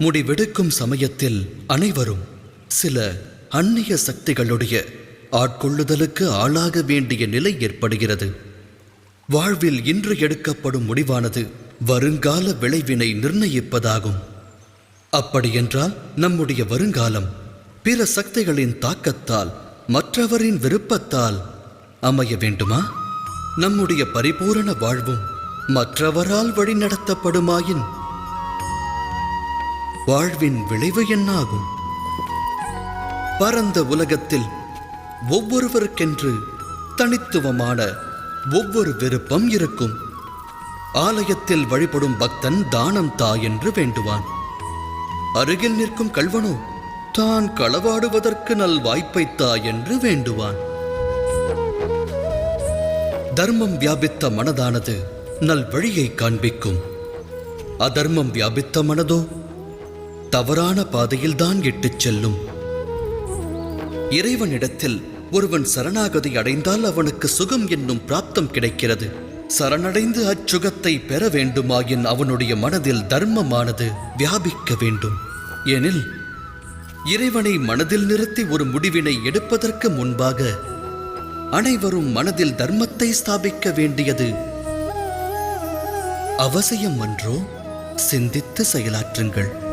முடிவெடுக்கும் சமயத்தில் அனைவரும் சில அந்நிய சக்திகளுடைய ஆட்கொள்ளுதலுக்கு ஆளாக வேண்டிய நிலை ஏற்படுகிறது. வாழ்வில் இன்று எடுக்கப்படும் முடிவானது வருங்கால விளைவினை நிர்ணயிப்பதாகும். அப்படியென்றால் நம்முடைய வருங்காலம் பிற சக்திகளின் தாக்கத்தால், மற்றவரின் விருப்பத்தால் அமைய வேண்டுமா? நம்முடைய பரிபூரண வாழ்வும் மற்றவரால் வழிநடத்தப்படுமாயின் வாழ்வின் விளைவு என்னாகும்? பரந்த உலகத்தில் ஒவ்வொருவருக்கென்று தனித்துவமான ஒவ்வொரு விருப்பம் இருக்கும். ஆலயத்தில் வழிபடும் பக்தன் தானம் தா என்று வேண்டுவான். அருகில் நிற்கும் கள்வனோ தான் களவாடுவதற்கு நல் வாய்ப்பை தா என்று வேண்டுவான். தர்மம் வியாபித்த மனதானது நல் வழியை காண்பிக்கும். அதர்மம் வியாபித்த மனதோ தவறான பாதையில்தான் இட்டுச் செல்லும். இறைவனிடத்தில் ஒருவன் சரணாகதி அடைந்தால் அவனுக்கு சுகம் என்னும் பிராப்தம் கிடைக்கிறது. சரணடைந்து அச்சுகத்தை பெற வேண்டுமாயின் அவனுடைய மனதில் தர்மமானது வியாபிக்க வேண்டும். எனில் இறைவனை மனதில் நிறுத்தி ஒரு முடிவினை எடுப்பதற்கு முன்பாக அனைவரும் மனதில் தர்மத்தை ஸ்தாபிக்க வேண்டியது அவசியம் அன்றோ? சிந்தித்து செயலாற்றுங்கள்.